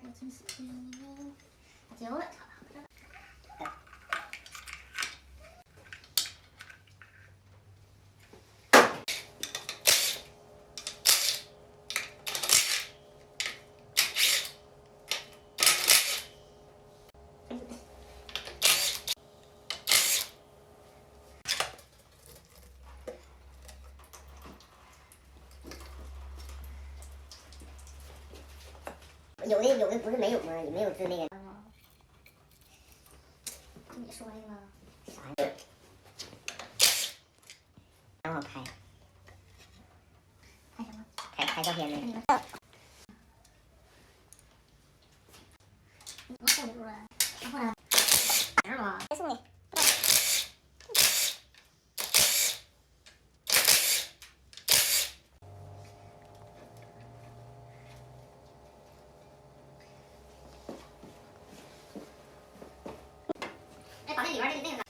我真是久了，有的不是没有吗？也没有字那个。你说的吗？啥呀？让我拍。拍什么？拍照片呢？我手里不是，然后呢？是吗？别送你。哎，把那里边那个。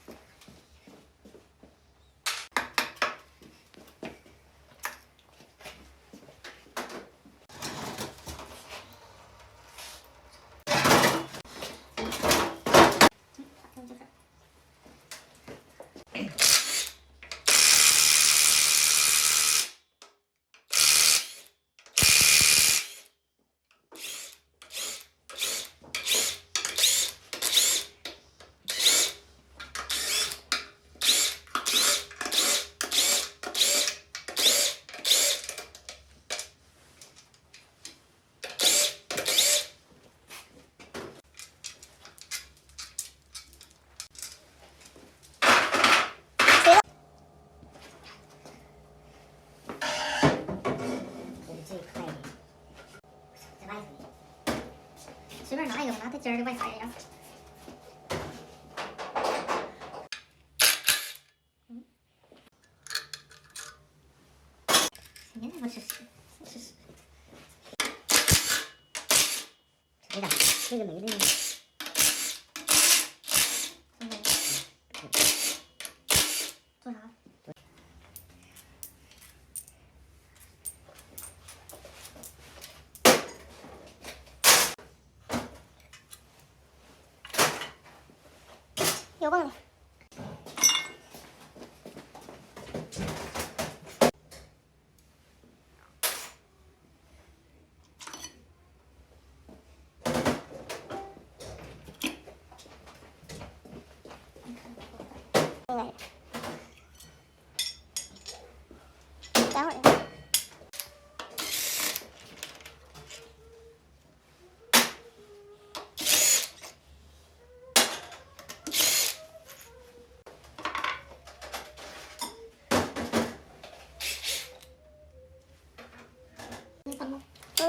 随便拿一个，拿它尖儿的外擦一样。谁那么吃屎？吃屎！谁的？这个没的呢。做啥？有棒的。等会儿。你帮我，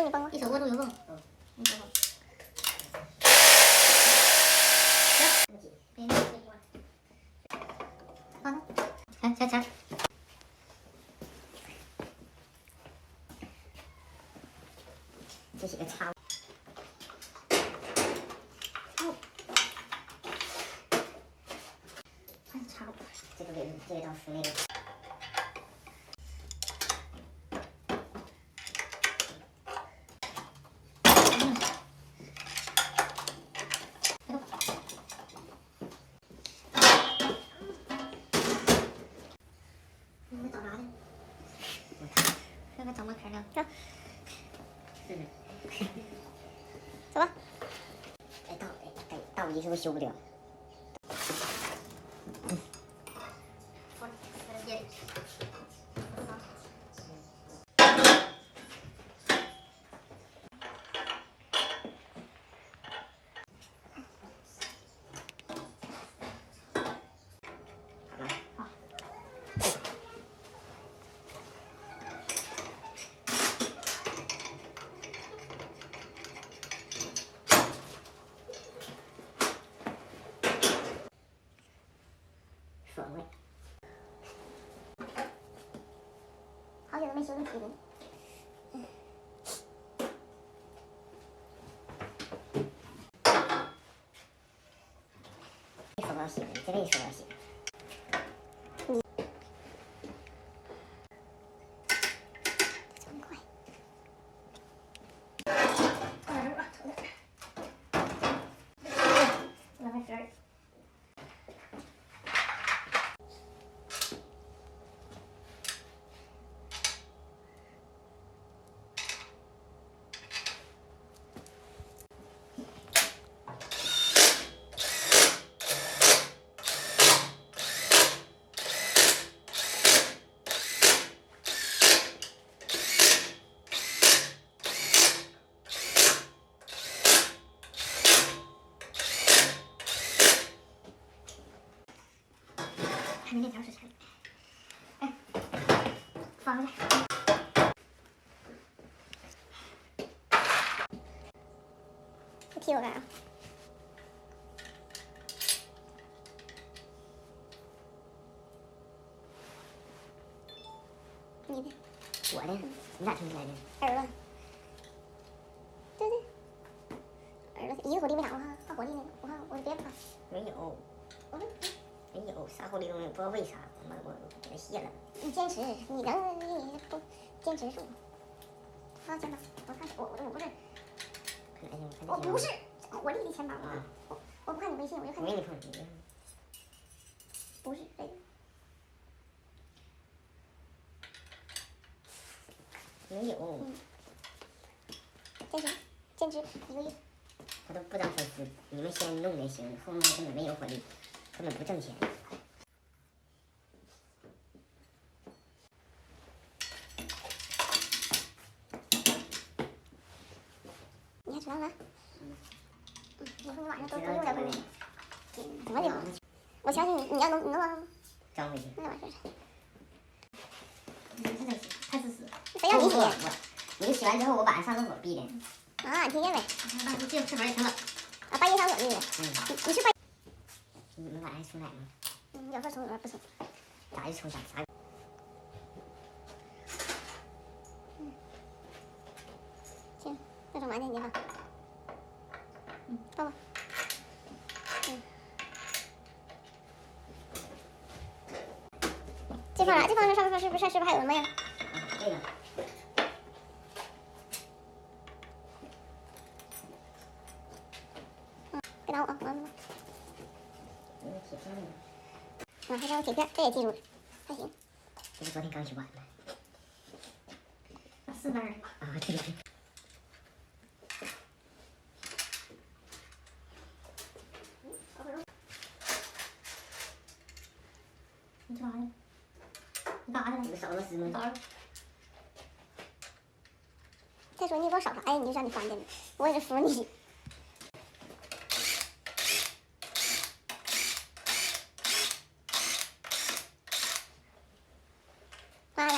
你帮我。一手握住油泵。你帮我。行，别那个过来。放那，前。这是个叉。插这个到室内了。你们找啥呢？看看找模壳呢。走吧。哎，大五一是不是修不了？爽味。好久都没修这皮了。手不要洗，这个也手不要洗。真快。没链条是啥？哎，放回来。你踢我干啥？你的，我的，你咋听出来的？耳朵，对对，耳朵一个火力没打过哈，放火力呢？我看我别看，没有，我说没有，啥火力都没有，不知道为啥，我给它卸了。你坚持，你能你不坚持住？放肩膀，我看我不是，我不是火力的肩膀啊，我不看你微信，我就看你我给你看，不是这个。没有，坚持坚持一个月。我都不当粉丝，你们先弄也行，后面根本没有火力，根本不挣钱。你还知道了？以后你晚上都用点回去。怎么的？我相信你要能能张回去。那完事儿。你真的是太自私了。谁让你洗？你洗完之后，我晚上上厕所闭的。啊，听见没？当时进吃饭也挺冷。啊，半夜上厕所闭的。你是半？你们晚上冲奶吗？有时候冲，有时候不冲。咋就冲啥？行，那种晚点你放。放吧。这放啥？这放上面是不是还有什么呀？这个。别打我啊！完了。铁片呢？啊，还有铁片，这也记住了，还行。这不昨天刚学完吗？4分儿。啊，对。你干啥呢？你干啥去了？你不扫螺丝吗？早上。再说你给我少啥呀？你就让你翻的，我也是服你。妈呀！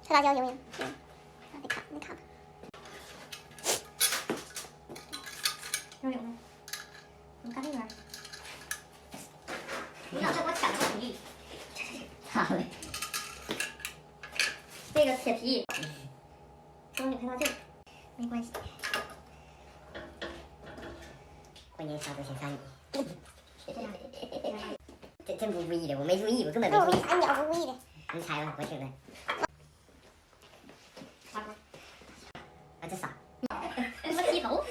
吃辣椒行不行？行。啊，你看吧。有没有？你干这边。你俩这给我抢个红绿。好嘞。这个铁皮，帮你开到这儿，没关系。过年啥都先杀你。这样，这真不故意的，我没注意，我根本那没注意。我没啥，你要不故意的。你猜吧，我听的。啥锅？啊，这啥？你们剃头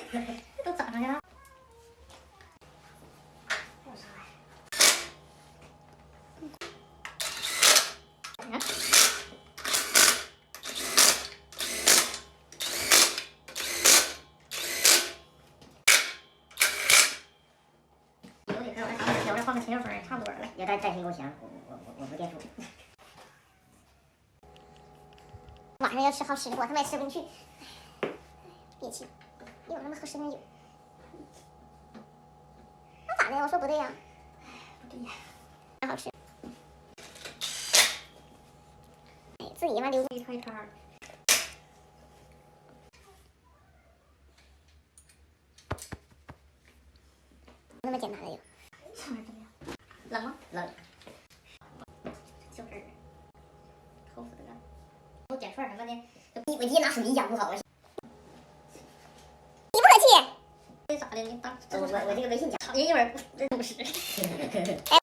都整上去了。还有啥呀？有的还有那啥，要再换个前油封差不多了。要带先给我响，我不垫付。晚上要吃好吃的，我他妈也吃不进去，憋气。一会儿他妈喝10瓶酒，那咋的？我说不对呀、不对呀，真好吃。哎，自己嘛留一圈一圈儿。那么简单的有。上面怎么样？冷吗？冷。小根儿，抠死得了。都点串什么的，我今天拿手机讲不好，你不可气？这咋的？你当我这个微信讲。人一会儿真不是。哎，